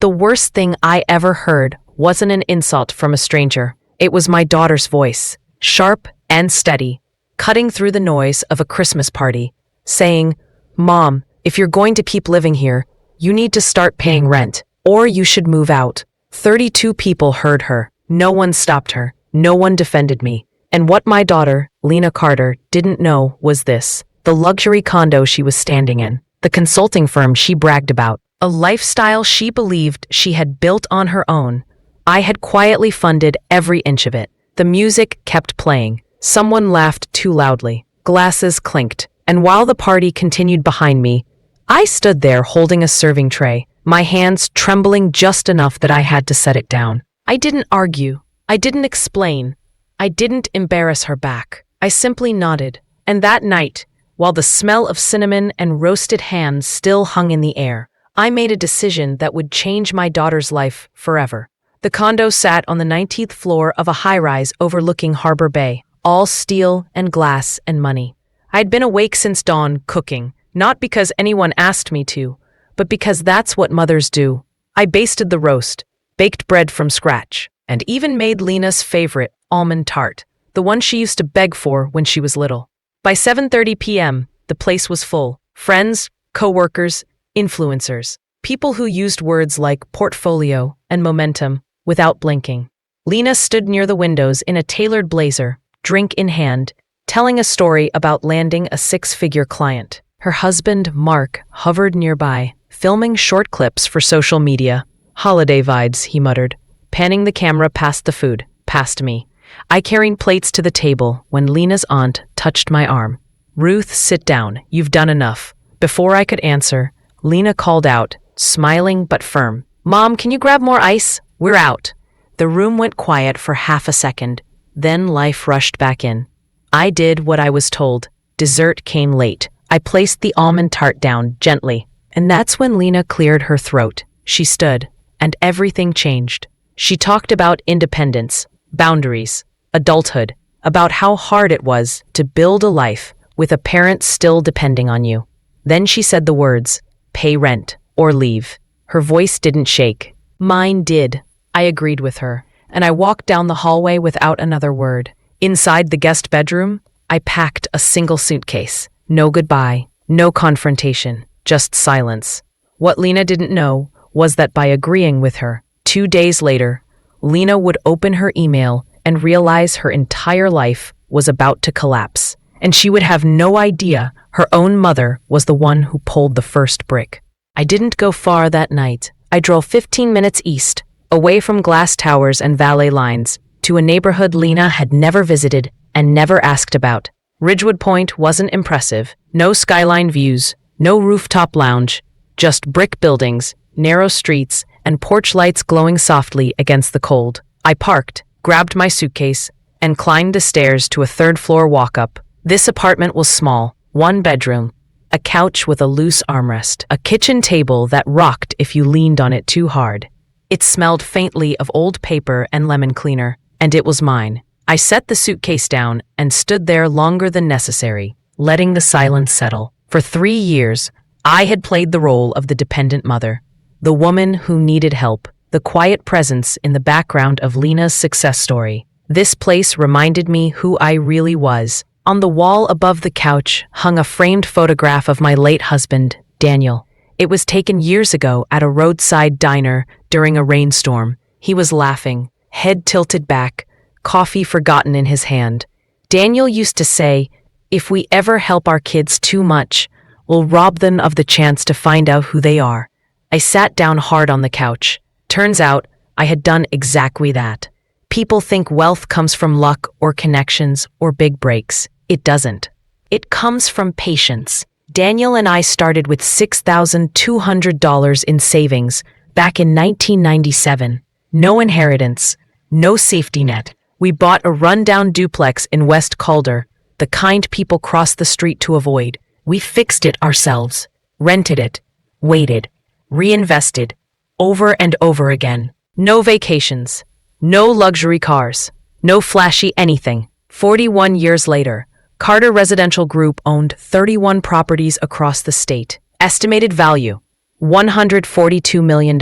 The worst thing I ever heard wasn't an insult from a stranger. It was my daughter's voice, sharp and steady, cutting through the noise of a Christmas party, saying, "Mom, if you're going to keep living here, you need to start paying rent, or you should move out." 32 people heard her. No one stopped her. No one defended me. And what my daughter, Lena Carter, didn't know was this: the luxury condo she was standing in, the consulting firm she bragged about, a lifestyle she believed she had built on her own. I had quietly funded every inch of it. The music kept playing. Someone laughed too loudly. Glasses clinked. And while the party continued behind me, I stood there holding a serving tray, my hands trembling just enough that I had to set it down. I didn't argue. I didn't explain. I didn't embarrass her back. I simply nodded. And that night, while the smell of cinnamon and roasted hams still hung in the air, I made a decision that would change my daughter's life forever. The condo sat on the 19th floor of a high-rise overlooking Harbor Bay, all steel and glass and money. I'd been awake since dawn cooking, not because anyone asked me to, but because that's what mothers do. I basted the roast, baked bread from scratch, and even made Lena's favorite almond tart, the one she used to beg for when she was little. By 7:30 p.m., the place was full. Friends, co-workers, influencers, people who used words like portfolio and momentum without blinking. Lena stood near the windows in a tailored blazer, drink in hand, telling a story about landing a six-figure client. Her husband, Mark, hovered nearby, filming short clips for social media. "Holiday vibes," he muttered, panning the camera past the food, past me. I carried plates to the table when Lena's aunt touched my arm. "Ruth, sit down. You've done enough." Before I could answer, Lena called out, smiling but firm, "Mom, can you grab more ice? We're out." The room went quiet for half a second. Then life rushed back in. I did what I was told. Dessert came late. I placed the almond tart down gently, and that's when Lena cleared her throat. She stood, and everything changed. She talked about independence, boundaries, adulthood, about how hard it was to build a life with a parent still depending on you. Then she said the words, "Pay rent or leave." Her voice didn't shake. Mine did. I agreed with her, and I walked down the hallway without another word. Inside the guest bedroom, I packed a single suitcase. No goodbye, no confrontation, just silence. What Lena didn't know was that by agreeing with her, 2 days later, Lena would open her email and realize her entire life was about to collapse, and she would have no idea her own mother was the one who pulled the first brick. I didn't go far that night. I drove 15 minutes east, away from glass towers and valet lines, to a neighborhood Lena had never visited and never asked about. Ridgewood Point wasn't impressive. No skyline views, no rooftop lounge, just brick buildings, narrow streets, and porch lights glowing softly against the cold. I parked, grabbed my suitcase, and climbed the stairs to a third-floor walk-up. This apartment was small, one bedroom, a couch with a loose armrest, a kitchen table that rocked if you leaned on it too hard. It smelled faintly of old paper and lemon cleaner, and it was mine. I set the suitcase down and stood there longer than necessary, letting the silence settle. For 3 years, I had played the role of the dependent mother, the woman who needed help, the quiet presence in the background of Lena's success story. This place reminded me who I really was. On the wall above the couch hung a framed photograph of my late husband, Daniel. It was taken years ago at a roadside diner during a rainstorm. He was laughing, head tilted back, coffee forgotten in his hand. Daniel used to say, "If we ever help our kids too much, we'll rob them of the chance to find out who they are." I sat down hard on the couch. Turns out, I had done exactly that. People think wealth comes from luck or connections or big breaks. It doesn't. It comes from patience. Daniel and I started with $6,200 in savings back in 1997. No inheritance, no safety net. We bought a rundown duplex in West Calder, the kind people cross the street to avoid. We fixed it ourselves, rented it, waited, reinvested, over and over again. No vacations, no luxury cars, no flashy anything. 41 years later, Carter Residential Group owned 31 properties across the state. Estimated value, $142 million.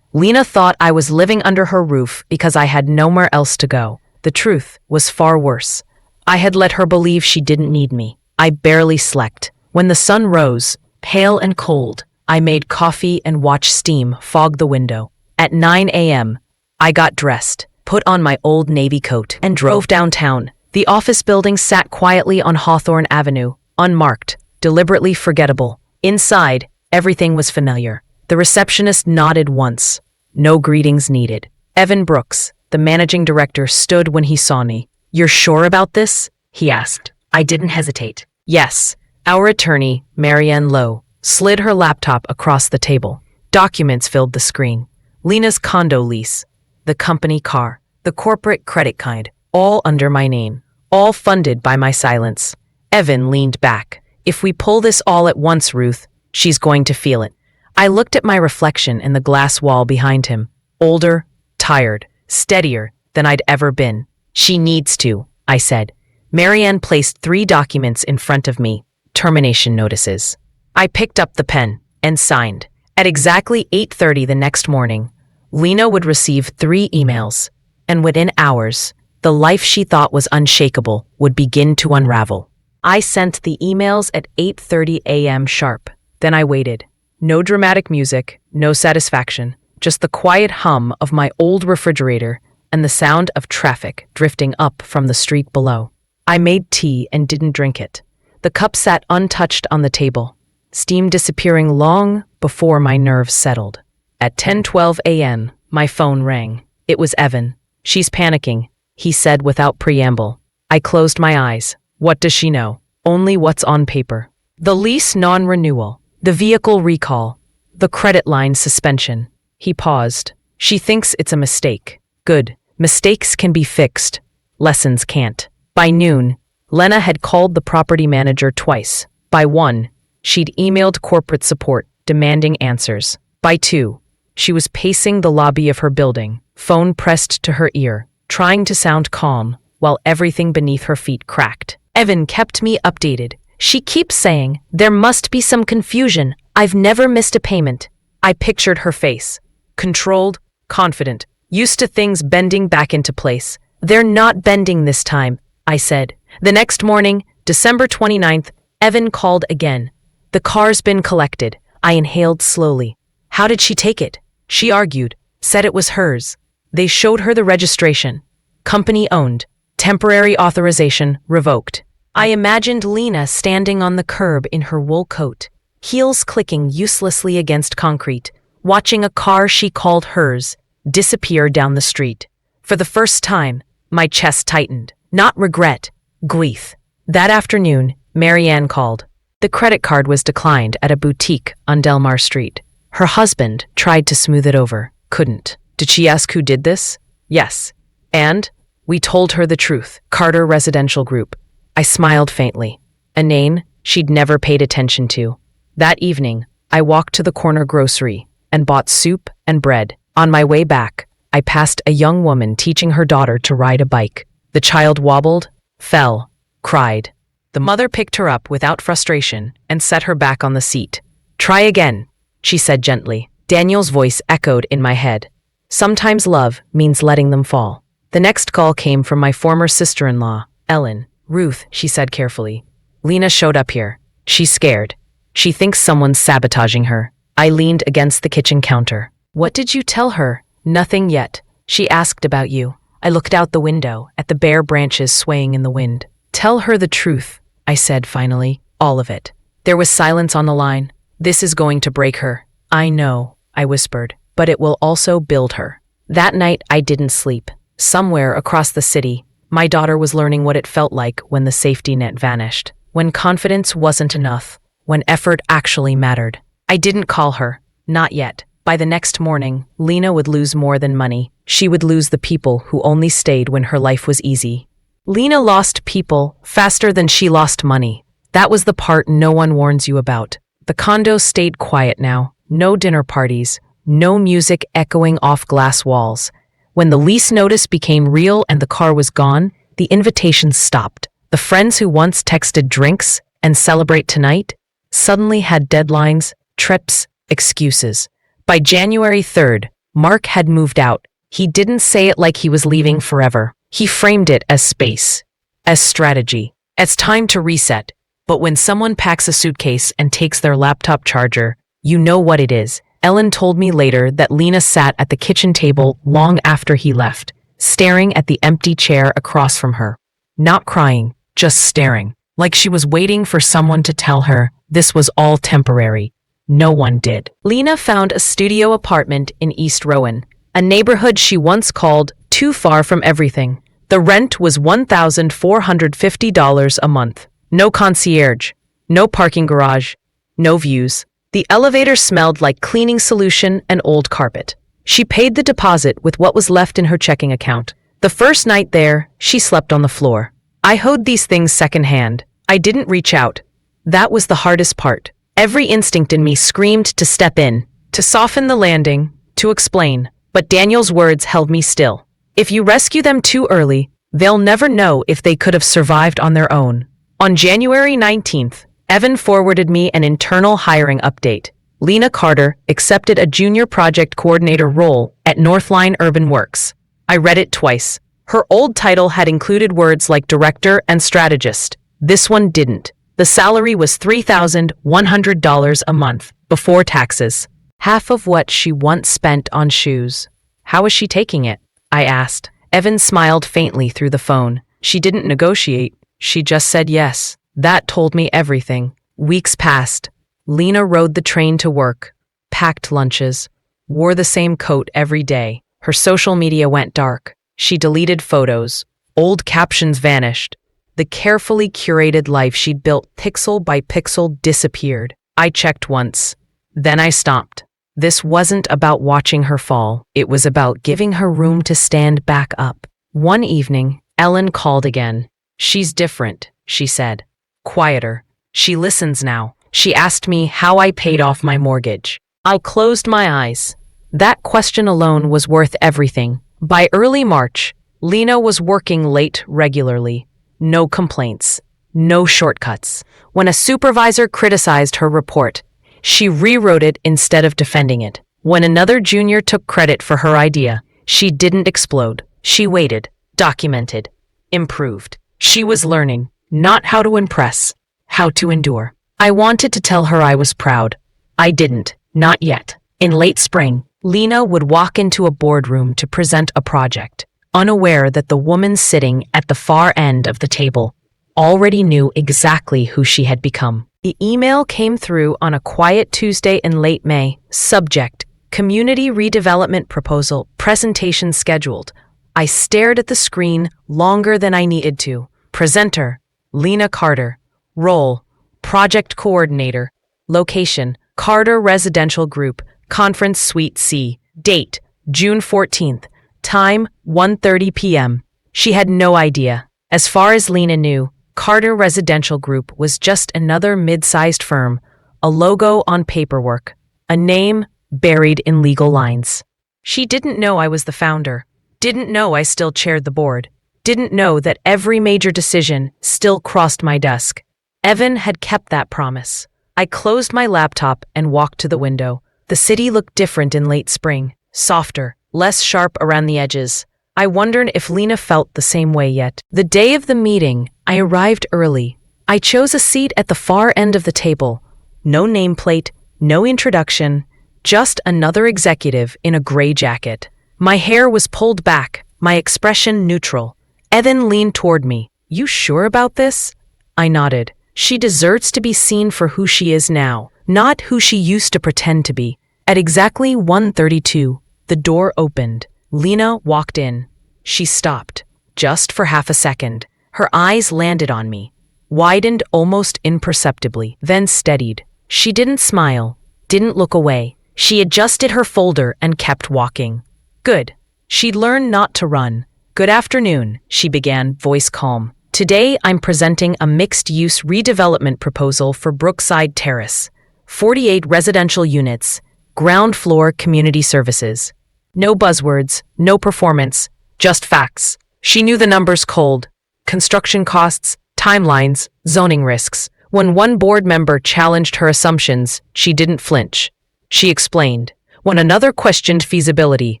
Lena thought I was living under her roof because I had nowhere else to go. The truth was far worse. I had let her believe she didn't need me. I barely slept. When the sun rose, pale and cold, I made coffee and watched steam fog the window. At 9 a.m., I got dressed, put on my old navy coat, and drove downtown. The office building sat quietly on Hawthorne Avenue, unmarked, deliberately forgettable. Inside, everything was familiar. The receptionist nodded once. No greetings needed. Evan Brooks, the managing director, stood when he saw me. "You're sure about this?" he asked. I didn't hesitate. "Yes." Our attorney, Marianne Lowe, slid her laptop across the table. Documents filled the screen. Lena's condo lease, the company car, the corporate credit card, all under my name, all funded by my silence. Evan leaned back. "If we pull this all at once, Ruth, she's going to feel it." I looked at my reflection in the glass wall behind him. Older, tired, steadier than I'd ever been. "She needs to," I said. Marianne placed 3 documents in front of me. Termination notices. I picked up the pen and signed. At exactly 8:30 the next morning, Lena would receive 3 emails, and within hours, the life she thought was unshakable would begin to unravel. I sent the emails at 8:30 a.m. sharp. Then I waited. No dramatic music, no satisfaction, just the quiet hum of my old refrigerator and the sound of traffic drifting up from the street below. I made tea and didn't drink it. The cup sat untouched on the table, steam disappearing long before my nerves settled. At 10:12 a.m., my phone rang. It was Evan. "She's panicking," he said without preamble. I closed my eyes. What does she know? Only what's on paper. The lease non-renewal, the vehicle recall, the credit line suspension. He paused. "She thinks it's a mistake. Good. Mistakes can be fixed. Lessons can't." By noon, Lena had called the property manager twice. By 1, she'd emailed corporate support, demanding answers. By 2, she was pacing the lobby of her building, phone pressed to her ear, trying to sound calm, while everything beneath her feet cracked. Evan kept me updated. "She keeps saying, there must be some confusion. I've never missed a payment." I pictured her face. Controlled, confident, used to things bending back into place. "They're not bending this time," I said. The next morning, December 29th, Evan called again. "The car's been collected." I inhaled slowly. "How did she take it?" She argued, said it was hers. They showed her the registration. Company owned. Temporary authorization revoked. I imagined Lena standing on the curb in her wool coat, heels clicking uselessly against concrete, watching a car she called hers disappear down the street. For the first time, my chest tightened. Not regret, grief. That afternoon, Marianne called. The credit card was declined at a boutique on Delmar Street. Her husband tried to smooth it over, couldn't. Did she ask who did this? Yes. And we told her the truth. Carter Residential Group. I smiled faintly. A name she'd never paid attention to. That evening, I walked to the corner grocery and bought soup and bread. On my way back, I passed a young woman teaching her daughter to ride a bike. The child wobbled, fell, cried. The mother picked her up without frustration and set her back on the seat. "Try again," she said gently. Daniel's voice echoed in my head. Sometimes love means letting them fall. The next call came from my former sister-in-law, Ellen. "Ruth," she said carefully. "Lena showed up here. She's scared. She thinks someone's sabotaging her." I leaned against the kitchen counter. "What did you tell her?" "Nothing yet. She asked about you." I looked out the window at the bare branches swaying in the wind. "Tell her the truth," I said finally. "All of it." There was silence on the line. "This is going to break her." "I know," I whispered, "but it will also build her." That night, I didn't sleep. Somewhere across the city, my daughter was learning what it felt like when the safety net vanished, when confidence wasn't enough, when effort actually mattered. I didn't call her. Not yet. By the next morning, Lena would lose more than money. She would lose the people who only stayed when her life was easy. Lena lost people faster than she lost money. That was the part no one warns you about. The condo stayed quiet now. No dinner parties, no music echoing off glass walls. When the lease notice became real and the car was gone, the invitations stopped. The friends who once texted drinks and celebrate tonight suddenly had deadlines, trips, excuses. By January 3rd, Mark had moved out. He didn't say it like he was leaving forever. He framed it as space, as strategy, as time to reset. But when someone packs a suitcase and takes their laptop charger, you know what it is. Ellen told me later that Lena sat at the kitchen table long after he left, staring at the empty chair across from her. Not crying, just staring, like she was waiting for someone to tell her this was all temporary. No one did. Lena found a studio apartment in East Rowan, a neighborhood she once called too far from everything. The rent was $1,450 a month. No concierge, no parking garage, no views. The elevator smelled like cleaning solution and old carpet. She paid the deposit with what was left in her checking account. The first night there, she slept on the floor. I hoed these things secondhand. I didn't reach out. That was the hardest part. Every instinct in me screamed to step in, to soften the landing, to explain. But Daniel's words held me still. If you rescue them too early, they'll never know if they could have survived on their own. On January 19th, Evan forwarded me an internal hiring update. Lena Carter accepted a junior project coordinator role at Northline Urban Works. I read it twice. Her old title had included words like director and strategist. This one didn't. The salary was $3,100 a month, before taxes. Half of what she once spent on shoes. How was she taking it? I asked. Evan smiled faintly through the phone. She didn't negotiate. She just said yes. That told me everything. Weeks passed. Lena rode the train to work, packed lunches, wore the same coat every day. Her social media went dark. She deleted photos. Old captions vanished. The carefully curated life she'd built pixel by pixel disappeared. I checked once. Then I stopped. This wasn't about watching her fall. It was about giving her room to stand back up. One evening, Ellen called again. She's different, she said. Quieter. She listens now. She asked me how I paid off my mortgage. I closed my eyes. That question alone was worth everything. By early March, Lena was working late regularly. No complaints. No shortcuts. When a supervisor criticized her report, she rewrote it instead of defending it. When another junior took credit for her idea, she didn't explode. She waited, documented, improved. She was learning, not how to impress, how to endure. I wanted to tell her I was proud. I didn't, not yet. In late spring, Lena would walk into a boardroom to present a project, unaware that the woman sitting at the far end of the table already knew exactly who she had become. The email came through on a quiet Tuesday in late May. Subject: Community Redevelopment Proposal, Presentation Scheduled. I stared at the screen longer than I needed to. Presenter: Lena Carter. Role: Project Coordinator. Location: Carter Residential Group, Conference Suite C. Date: June 14th. Time: 1:30 p.m. She had no idea. As far as Lena knew, Carter Residential Group was just another mid-sized firm, a logo on paperwork, a name buried in legal lines. She didn't know I was the founder, didn't know I still chaired the board, didn't know that every major decision still crossed my desk. Evan had kept that promise. I closed my laptop and walked to the window. The city looked different in late spring, softer, less sharp around the edges. I wondered if Lena felt the same way yet. The day of the meeting, I arrived early. I chose a seat at the far end of the table. No nameplate, no introduction, just another executive in a gray jacket. My hair was pulled back, my expression neutral. Evan leaned toward me. You sure about this? I nodded. She deserves to be seen for who she is now, not who she used to pretend to be. At exactly 1:32, the door opened. Lena walked in. She stopped, just for half a second. Her eyes landed on me, widened almost imperceptibly, then steadied. She didn't smile, didn't look away. She adjusted her folder and kept walking. Good. She'd learned not to run. Good afternoon, she began, voice calm. Today I'm presenting a mixed-use redevelopment proposal for Brookside Terrace. 48 residential units, ground floor community services. No buzzwords, no performance, just facts. She knew the numbers cold. Construction costs, timelines, zoning risks. When one board member challenged her assumptions, she didn't flinch. She explained, When another questioned feasibility,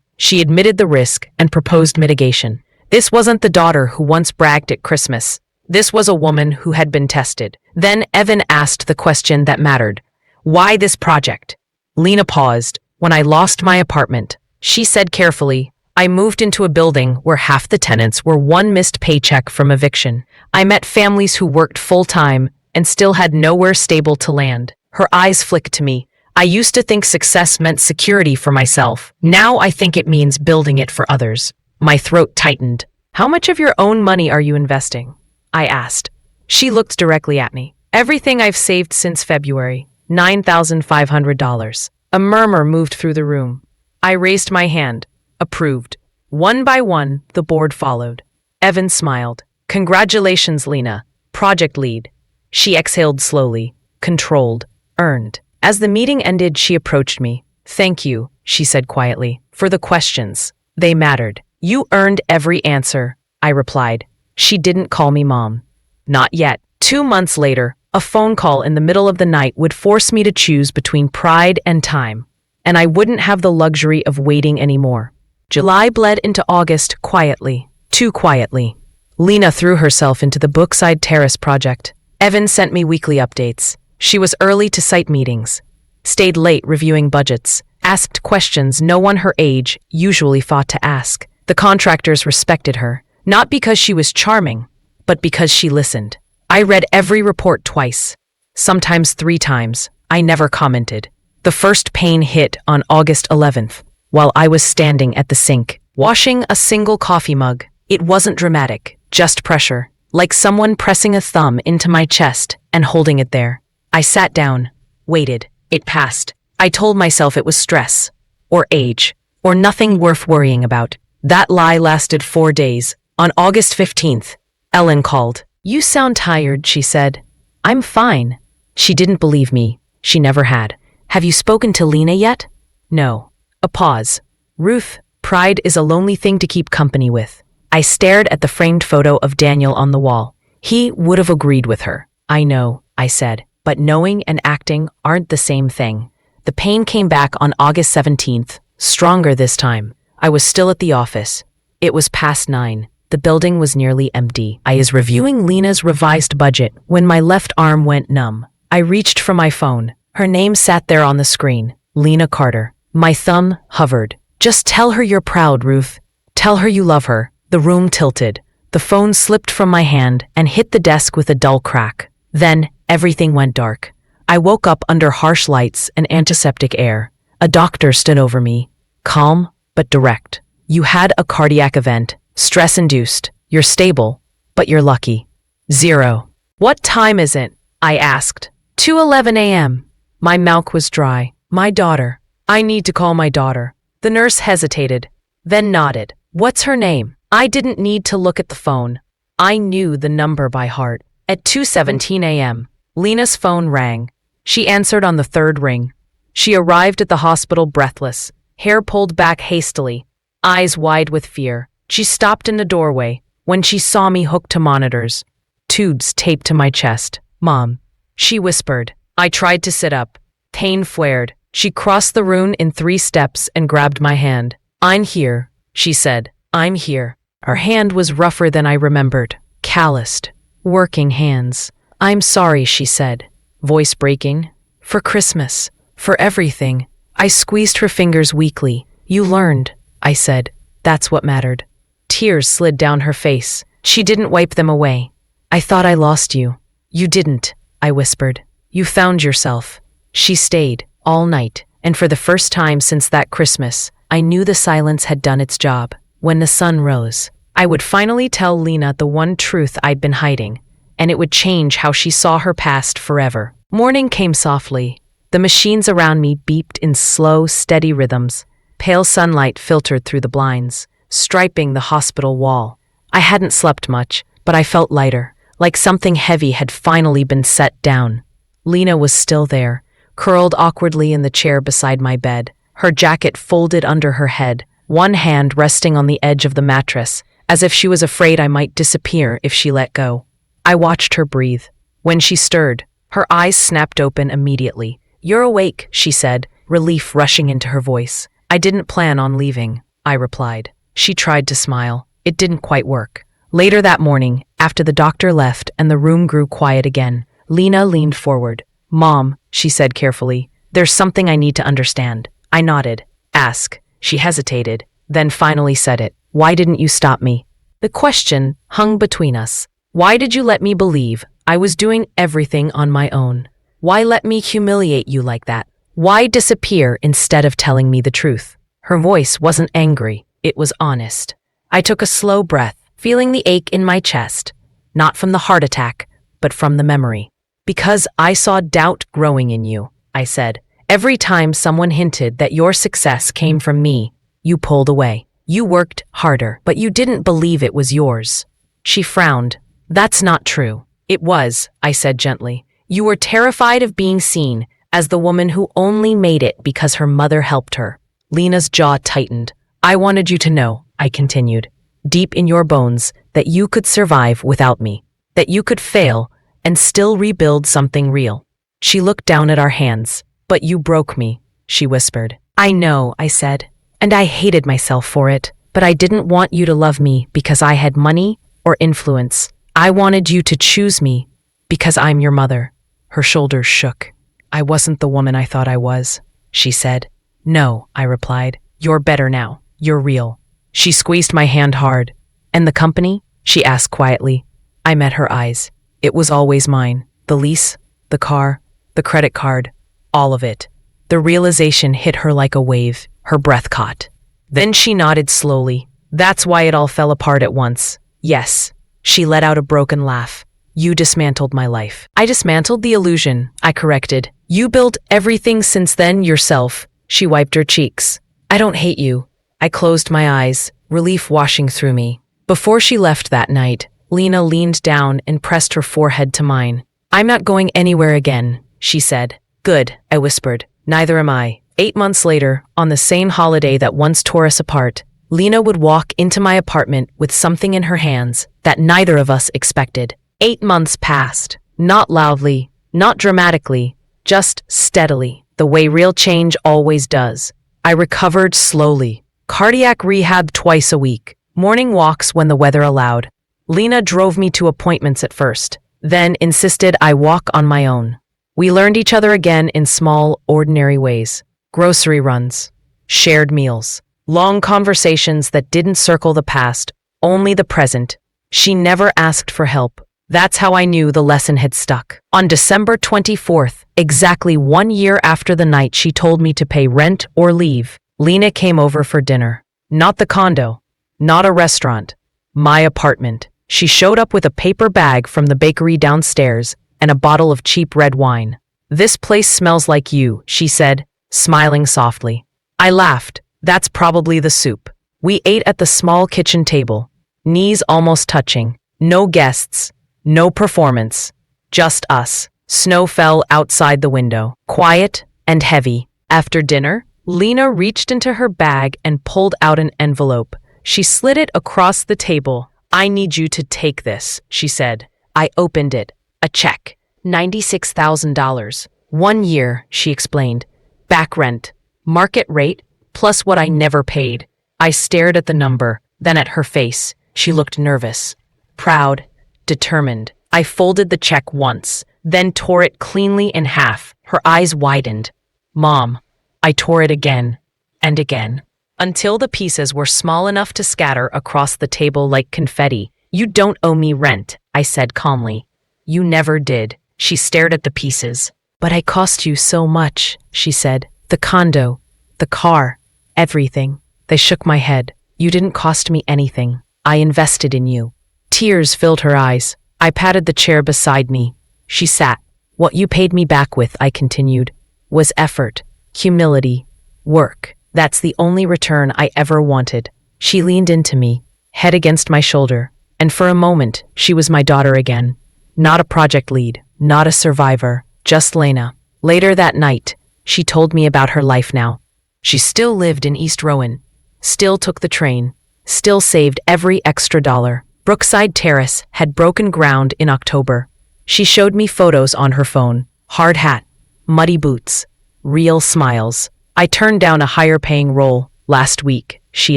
she admitted the risk and proposed mitigation. This wasn't the daughter who once bragged at Christmas. This was a woman who had been tested. Then Evan asked the question that mattered. Why this project? Lena paused. When I lost my apartment, she said carefully, I moved into a building where half the tenants were one missed paycheck from eviction. I met families who worked full-time and still had nowhere stable to land. Her eyes flicked to me. I used to think success meant security for myself. Now I think it means building it for others. My throat tightened. How much of your own money are you investing? I asked. She looked directly at me. Everything I've saved since February, $9,500. A murmur moved through the room. I raised my hand. Approved. One by one, the board followed. Evan smiled. Congratulations, Lena. Project lead. She exhaled slowly. Controlled. Earned. As the meeting ended, she approached me. Thank you, she said quietly, for the questions. They mattered. You earned every answer, I replied. She didn't call me mom. Not yet. 2 months later, a phone call in the middle of the night would force me to choose between pride and time, and I wouldn't have the luxury of waiting anymore. July bled into August quietly, too quietly. Lena threw herself into the Brookside Terrace project. Evan sent me weekly updates. She was early to site meetings, stayed late reviewing budgets, asked questions no one her age usually thought to ask. The contractors respected her, not because she was charming, but because she listened. I read every report twice, sometimes 3 times. I never commented. The first pain hit on August 11th, while I was standing at the sink, washing a single coffee mug. It wasn't dramatic, just pressure, like someone pressing a thumb into my chest and holding it there. I sat down, waited. It passed. I told myself it was stress, or age, or nothing worth worrying about. That lie lasted 4 days. On August 15th, Ellen called. You sound tired, she said. I'm fine. She didn't believe me. She never had. Have you spoken to Lena yet? No. A pause. Ruth, pride is a lonely thing to keep company with. I stared at the framed photo of Daniel on the wall. He would have agreed with her. I know, I said, but knowing and acting aren't the same thing. The pain came back on August 17th, stronger this time. I was still at the office. It was past 9. The building was nearly empty. I was reviewing Lena's revised budget when my left arm went numb. I reached for my phone. Her name sat there on the screen. Lena Carter. My thumb hovered. Just tell her you're proud, Ruth. Tell her you love her. The room tilted. The phone slipped from my hand and hit the desk with a dull crack. Then, everything went dark. I woke up under harsh lights and antiseptic air. A doctor stood over me. Calm, but direct. You had a cardiac event. Stress-induced. You're stable, but you're lucky. 0. What time is it? I asked. 2:11 a.m. My mouth was dry. My daughter. I need to call my daughter. The nurse hesitated, then nodded. What's her name? I didn't need to look at the phone. I knew the number by heart. At 2:17 a.m., Lena's phone rang. She answered on the 3rd ring. She arrived at the hospital breathless, hair pulled back hastily, eyes wide with fear. She stopped in the doorway when she saw me hooked to monitors, tubes taped to my chest. Mom, she whispered. I tried to sit up. Pain flared. She crossed the room in 3 steps and grabbed my hand. I'm here, she said. I'm here. Her hand was rougher than I remembered. Calloused. Working hands. I'm sorry, she said, voice breaking. For Christmas. For everything. I squeezed her fingers weakly. You learned, I said. That's what mattered. Tears slid down her face. She didn't wipe them away. I thought I lost you. You didn't, I whispered. You found yourself. She stayed, all night, and for the first time since that Christmas, I knew the silence had done its job. When the sun rose, I would finally tell Lena the one truth I'd been hiding, and it would change how she saw her past forever. Morning came softly. The machines around me beeped in slow, steady rhythms. Pale sunlight filtered through the blinds, striping the hospital wall. I hadn't slept much, but I felt lighter, like something heavy had finally been set down. Lena was still there, curled awkwardly in the chair beside my bed, her jacket folded under her head, one hand resting on the edge of the mattress, as if she was afraid I might disappear if she let go. I watched her breathe. When she stirred, her eyes snapped open immediately. You're awake, she said, relief rushing into her voice. I didn't plan on leaving, I replied. She tried to smile. It didn't quite work. Later that morning, after the doctor left and the room grew quiet again, Lena leaned forward. Mom, she said carefully, there's something I need to understand. I nodded. Ask. She hesitated, then finally said it. Why didn't you stop me? The question hung between us. Why did you let me believe I was doing everything on my own? Why let me humiliate you like that? Why disappear instead of telling me the truth? Her voice wasn't angry, it was honest. I took a slow breath, feeling the ache in my chest, not from the heart attack, but from the memory. Because I saw doubt growing in you, I said. Every time someone hinted that your success came from me, you pulled away. You worked harder, but you didn't believe it was yours. She frowned. That's not true. It was, I said gently. You were terrified of being seen as the woman who only made it because her mother helped her. Lena's jaw tightened. I wanted you to know, I continued, deep in your bones, that you could survive without me, that you could fail and still rebuild something real. She looked down at our hands. But you broke me, she whispered. I know, I said, and I hated myself for it, but I didn't want you to love me because I had money or influence. I wanted you to choose me because I'm your mother. Her shoulders shook. I wasn't the woman I thought I was, she said. No, I replied. You're better now. You're real. She squeezed my hand hard. And the company? She asked quietly. I met her eyes. It was always mine. The lease, the car, the credit card, all of it. The realization hit her like a wave. Her breath caught. Then she nodded slowly. That's why it all fell apart at once. Yes. She let out a broken laugh. You dismantled my life. I dismantled the illusion, I corrected. You built everything since then yourself. She wiped her cheeks. I don't hate you. I closed my eyes, relief washing through me. Before she left that night, Lena leaned down and pressed her forehead to mine. I'm not going anywhere again, she said. Good, I whispered. Neither am I. 8 months later, on the same holiday that once tore us apart, Lena would walk into my apartment with something in her hands that neither of us expected. 8 months passed. Not loudly, not dramatically, just steadily, the way real change always does. I recovered slowly. Cardiac rehab twice a week. Morning walks when the weather allowed. Lena drove me to appointments at first, then insisted I walk on my own. We learned each other again in small, ordinary ways. Grocery runs, shared meals, long conversations that didn't circle the past, only the present. She never asked for help. That's how I knew the lesson had stuck. On December 24th, exactly 1 year after the night she told me to pay rent or leave, Lena came over for dinner. Not the condo, not a restaurant, my apartment. She showed up with a paper bag from the bakery downstairs and a bottle of cheap red wine. This place smells like you, she said, smiling softly. I laughed. That's probably the soup. We ate at the small kitchen table, knees almost touching. No guests, no performance, just us. Snow fell outside the window, quiet and heavy. After dinner, Lena reached into her bag and pulled out an envelope. She slid it across the table. I need you to take this, she said. I opened it. A check. $96,000. 1 year, she explained. Back rent. Market rate, plus what I never paid. I stared at the number, then at her face. She looked nervous, proud, determined. I folded the check once, then tore it cleanly in half. Her eyes widened. Mom. I tore it again and again, until the pieces were small enough to scatter across the table like confetti. You don't owe me rent, I said calmly. You never did. She stared at the pieces. But I cost you so much, she said. The condo, the car, everything. They shook my head. You didn't cost me anything. I invested in you. Tears filled her eyes. I patted the chair beside me. She sat. What you paid me back with, I continued, was effort, humility, work. That's the only return I ever wanted. She leaned into me, head against my shoulder, and for a moment, she was my daughter again. Not a project lead, not a survivor, just Lena. Later that night, she told me about her life now. She still lived in East Rowan, still took the train, still saved every extra dollar. Brookside Terrace had broken ground in October. She showed me photos on her phone. Hard hat, muddy boots, real smiles. I turned down a higher-paying role last week, she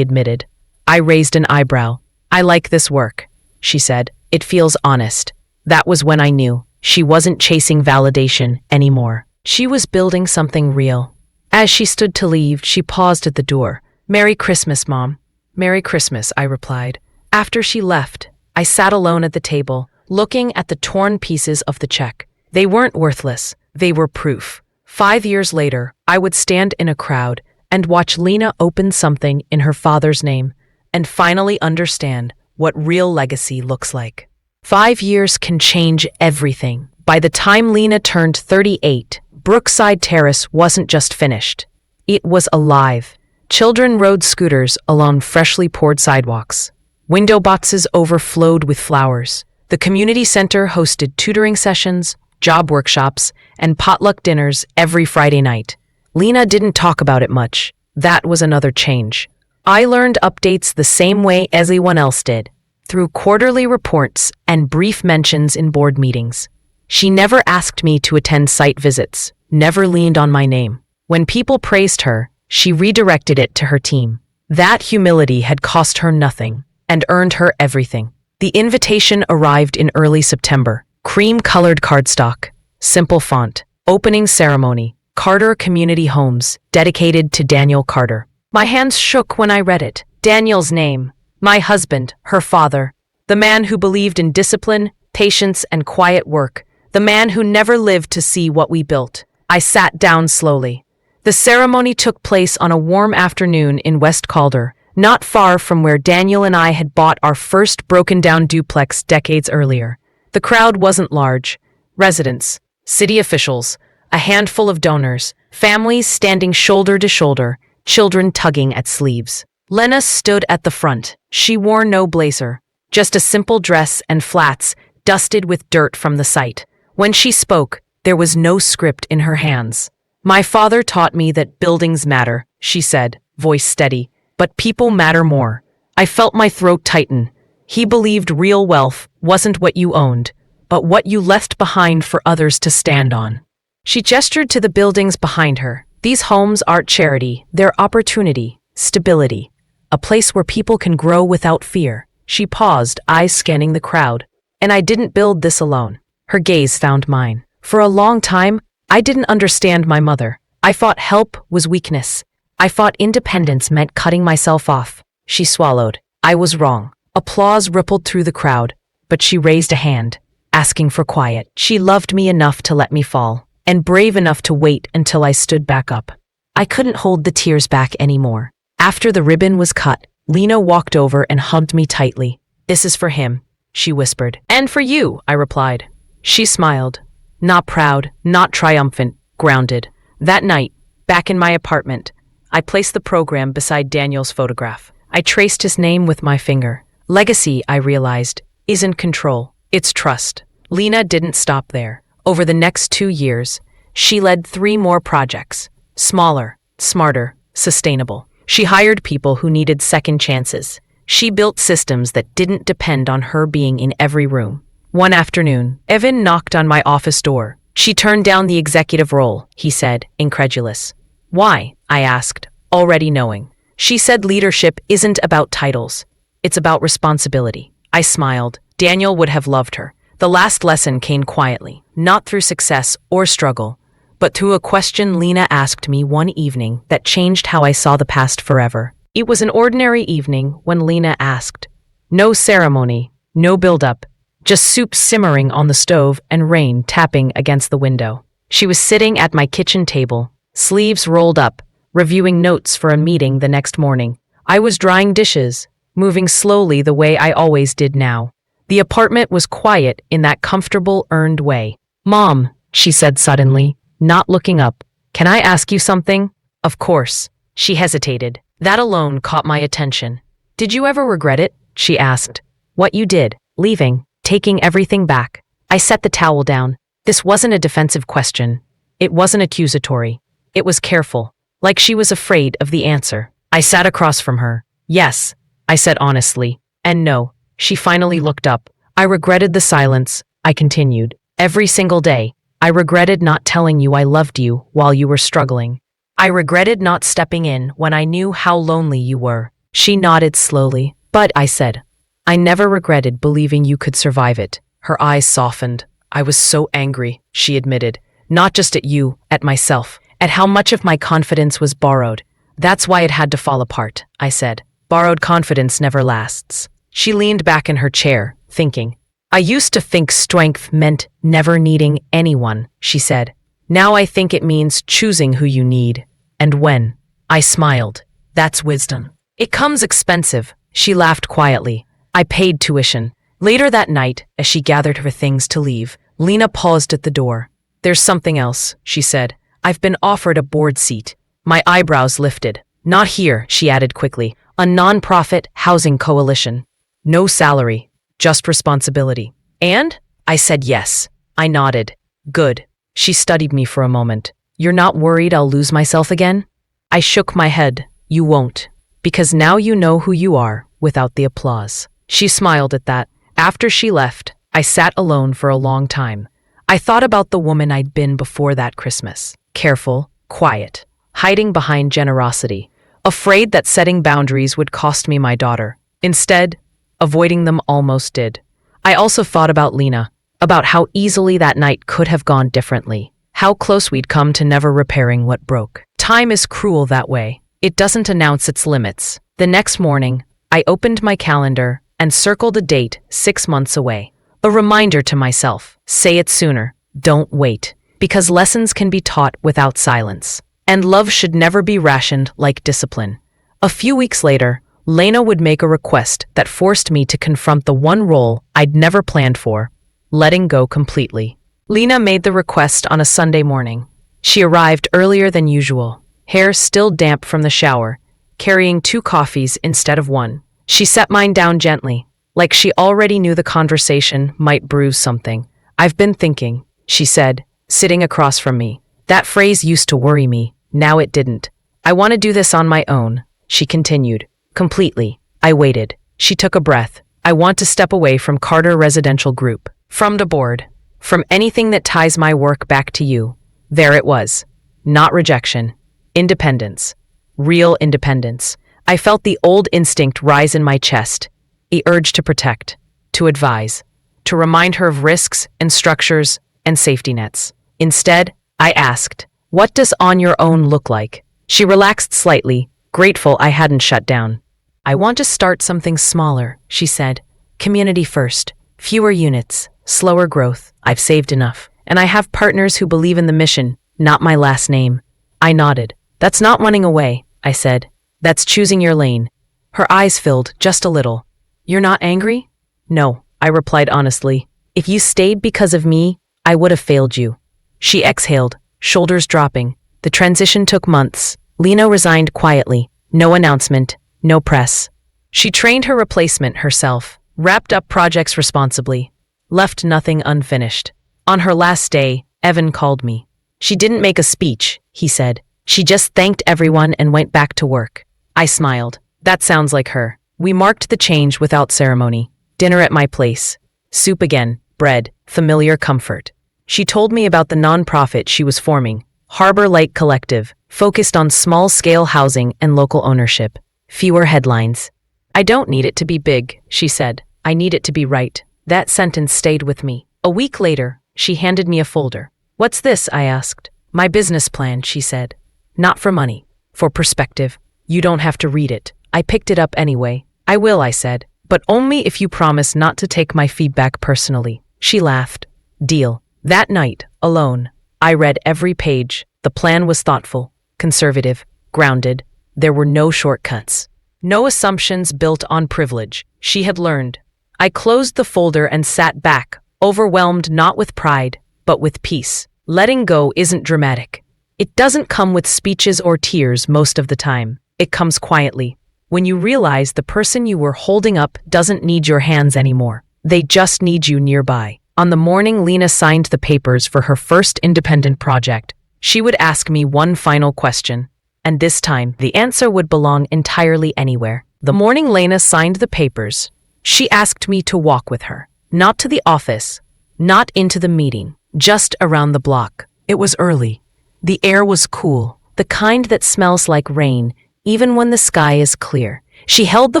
admitted. I raised an eyebrow. I like this work, she said. It feels honest. That was when I knew she wasn't chasing validation anymore. She was building something real. As she stood to leave, she paused at the door. "Merry Christmas, Mom." "Merry Christmas," I replied. After she left, I sat alone at the table, looking at the torn pieces of the check. They weren't worthless. They were proof. 5 years later, I would stand in a crowd and watch Lena open something in her father's name and finally understand what real legacy looks like. 5 years can change everything. By the time Lena turned 38, Brookside Terrace wasn't just finished. It was alive. Children rode scooters along freshly poured sidewalks. Window boxes overflowed with flowers. The community center hosted tutoring sessions, job workshops, and potluck dinners every Friday night. Lena didn't talk about it much. That was another change. I learned updates the same way everyone else did, through quarterly reports and brief mentions in board meetings. She never asked me to attend site visits, never leaned on my name. When people praised her, she redirected it to her team. That humility had cost her nothing and earned her everything. The invitation arrived in early September. Cream-colored cardstock, simple font, opening ceremony, Carter Community Homes, dedicated to Daniel Carter. My hands shook when I read it. Daniel's name, my husband, her father, the man who believed in discipline, patience, and quiet work, the man who never lived to see what we built. I sat down slowly. The ceremony took place on a warm afternoon in West Calder, not far from where Daniel and I had bought our first broken-down duplex decades earlier. The crowd wasn't large. Residents, city officials, a handful of donors, families standing shoulder to shoulder, children tugging at sleeves. Lena stood at the front. She wore no blazer, just a simple dress and flats dusted with dirt from the site. When she spoke, there was no script in her hands. "My father taught me that buildings matter," she said, voice steady, "but people matter more." I felt my throat tighten. He believed real wealth wasn't what you owned, but what you left behind for others to stand on. She gestured to the buildings behind her. "These homes aren't charity, they're opportunity, stability, a place where people can grow without fear." She paused, eyes scanning the crowd. "And I didn't build this alone." Her gaze found mine. "For a long time, I didn't understand my mother. I thought help was weakness. I thought independence meant cutting myself off." She swallowed. I was wrong. Applause rippled through the crowd, but she raised a hand, asking for quiet. She loved me enough to let me fall, and brave enough to wait until I stood back up. I couldn't hold the tears back anymore. After the ribbon was cut, Lena walked over and hugged me tightly. "This is for him," she whispered. "And for you," I replied. She smiled. Not proud, not triumphant, grounded. That night, back in my apartment, I placed the program beside Daniel's photograph. I traced his name with my finger. Legacy, I realized, isn't control, it's trust. Lena didn't stop there. Over the next 2 years, she led 3 more projects. Smaller, smarter, sustainable. She hired people who needed second chances. She built systems that didn't depend on her being in every room. One afternoon, Evan knocked on my office door. "She turned down the executive role," he said, incredulous. "Why?" I asked, already knowing. "She said leadership isn't about titles. It's about responsibility." I smiled. Daniel would have loved her. The last lesson came quietly, not through success or struggle, but through a question Lena asked me one evening that changed how I saw the past forever. It was an ordinary evening when Lena asked. No ceremony, no build-up, just soup simmering on the stove and rain tapping against the window. She was sitting at my kitchen table, sleeves rolled up, reviewing notes for a meeting the next morning. I was drying dishes, moving slowly the way I always did now. The apartment was quiet in that comfortable, earned way. "Mom," she said suddenly, not looking up, "can I ask you something?" "Of course." She hesitated. That alone caught my attention. "Did you ever regret it?" she asked. "What you did, leaving, taking everything back." I set the towel down. This wasn't a defensive question. It wasn't accusatory. It was careful, like she was afraid of the answer. I sat across from her. "Yes," I said honestly. "And no." She finally looked up. "I regretted the silence," I continued. "Every single day. I regretted not telling you I loved you while you were struggling. I regretted not stepping in when I knew how lonely you were. She nodded slowly. But, I said, I never regretted believing you could survive it. Her eyes softened. I was so angry, she admitted. Not just at you, at myself, at how much of my confidence was borrowed. That's why it had to fall apart, I said. Borrowed confidence never lasts. She leaned back in her chair, thinking. I used to think strength meant never needing anyone, she said. Now I think it means choosing who you need. And when. I smiled. That's wisdom. It comes expensive, she laughed quietly. I paid tuition. Later that night, as she gathered her things to leave, Lena paused at the door. There's something else, she said. I've been offered a board seat. My eyebrows lifted. Not here, she added quickly. A non-profit housing coalition. No salary, just responsibility. And? I said yes. I nodded. Good. She studied me for a moment. You're not worried I'll lose myself again? I shook my head. You won't. Because now you know who you are, without the applause. She smiled at that. After she left, I sat alone for a long time. I thought about the woman I'd been before that Christmas. Careful, quiet, hiding behind generosity, afraid that setting boundaries would cost me my daughter. Instead, avoiding them almost did. I also thought about Lena, about how easily that night could have gone differently, how close we'd come to never repairing what broke. Time is cruel that way. It doesn't announce its limits. The next morning, I opened my calendar and circled a date 6 months away. A reminder to myself, say it sooner, don't wait, because lessons can be taught without silence. And love should never be rationed like discipline. A few weeks later, Lena would make a request that forced me to confront the one role I'd never planned for, letting go completely. Lena made the request on a Sunday morning. She arrived earlier than usual, hair still damp from the shower, carrying 2 coffees instead of 1. She set mine down gently, like she already knew the conversation might bruise something. I've been thinking, she said, sitting across from me. That phrase used to worry me, now it didn't. I want to do this on my own, she continued. Completely. I waited. She took a breath. I want to step away from Carter Residential Group, from the board, from anything that ties my work back to you. There it was. Not rejection. Independence. Real independence. I felt the old instinct rise in my chest, the urge to protect, to advise, to remind her of risks and structures and safety nets. Instead, I asked, what does on your own look like? She relaxed slightly, grateful I hadn't shut down. I want to start something smaller, she said. Community first, fewer units, slower growth. I've saved enough. And I have partners who believe in the mission, not my last name. I nodded. That's not running away, I said. That's choosing your lane. Her eyes filled just a little. You're not angry? No, I replied honestly. If you stayed because of me, I would have failed you. She exhaled, shoulders dropping. The transition took months. Lena resigned quietly. No announcement, no press. She trained her replacement herself, wrapped up projects responsibly, left nothing unfinished. On her last day, Evan called me. She didn't make a speech, he said. She just thanked everyone and went back to work. I smiled. That sounds like her. We marked the change without ceremony. Dinner at my place. Soup again, bread, familiar comfort. She told me about the nonprofit she was forming, Harbor Light Collective, focused on small-scale housing and local ownership. Fewer headlines. I don't need it to be big, she said. I need it to be right. That sentence stayed with me. A week later, she handed me a folder. What's this? I asked. My business plan, she said. Not for money, for perspective. You don't have to read it. I picked it up anyway. I will, I said, but only if you promise not to take my feedback personally. She laughed. Deal. That night, alone, I read every page. The plan was thoughtful, conservative, grounded. There were no shortcuts. No assumptions built on privilege. She had learned. I closed the folder and sat back, overwhelmed not with pride, but with peace. Letting go isn't dramatic. It doesn't come with speeches or tears most of the time. It comes quietly. When you realize the person you were holding up doesn't need your hands anymore. They just need you nearby. On the morning Lena signed the papers for her first independent project, she would ask me one final question. And this time, the answer would belong entirely anywhere. The morning Lena signed the papers, she asked me to walk with her. Not to the office, not into the meeting, just around the block. It was early. The air was cool. the kind that smells like rain, even when the sky is clear. She held the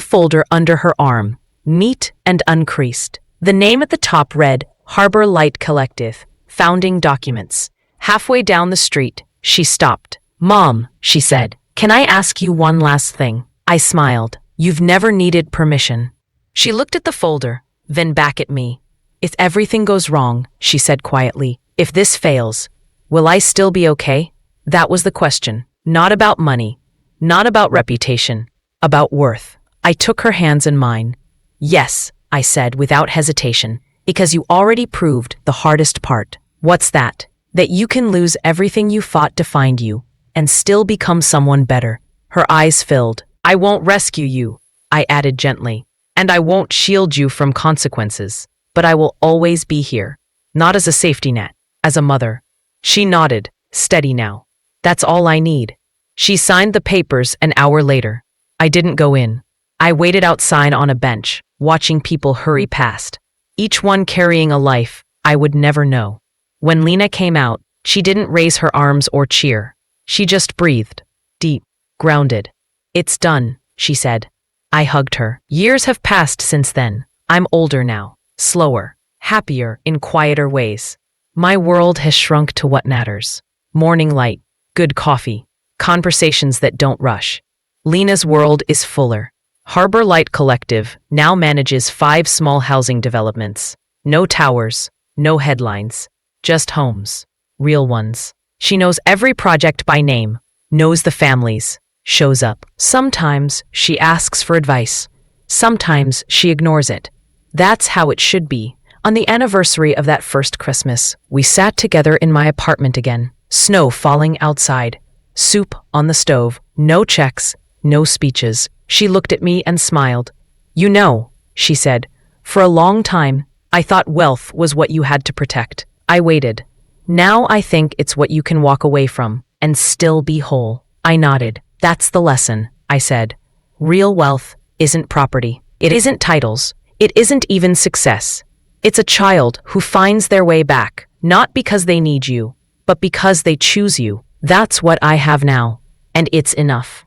folder under her arm, neat and uncreased. The name at the top read, Harbor Light Collective, Founding Documents. Halfway down the street, she stopped. "Mom," she said, "can I ask you one last thing?" I smiled. "You've never needed permission." She looked at the folder, then back at me. "If everything goes wrong," she said quietly, "if this fails, will I still be okay?" That was the question. Not about money, not about reputation, about worth. I took her hands in mine. "Yes," I said without hesitation, "because you already proved the hardest part." "What's that?" "That you can lose everything you fought to find you, and still become someone better." Her eyes filled. "I won't rescue you," I added gently, "and I won't shield you from consequences, but I will always be here, not as a safety net, as a mother." She nodded, steady now. "That's all I need." She signed the papers an hour later. I didn't go in. I waited outside on a bench, watching people hurry past, each one carrying a life I would never know. When Lena came out, she didn't raise her arms or cheer. She just breathed, deep, grounded. "It's done," she said. I hugged her. Years have passed since then. I'm older now, slower, happier in quieter ways. My world has shrunk to what matters. Morning light, good coffee, conversations that don't rush. Lena's world is fuller. Harbor Light Collective now manages 5 small housing developments. No towers, no headlines, just homes, real ones. She knows every project by name, knows the families, shows up. Sometimes she asks for advice. Sometimes she ignores it. That's how it should be. On the anniversary of that first Christmas, we sat together in my apartment again. Snow falling outside, soup on the stove, no checks, no speeches. She looked at me and smiled. "You know," she said, "for a long time, I thought wealth was what you had to protect." I waited. "Now I think it's what you can walk away from and still be whole." I nodded. "That's the lesson," I said. "Real wealth isn't property. It isn't titles. It isn't even success. It's a child who finds their way back, not because they need you, but because they choose you. That's what I have now, and it's enough."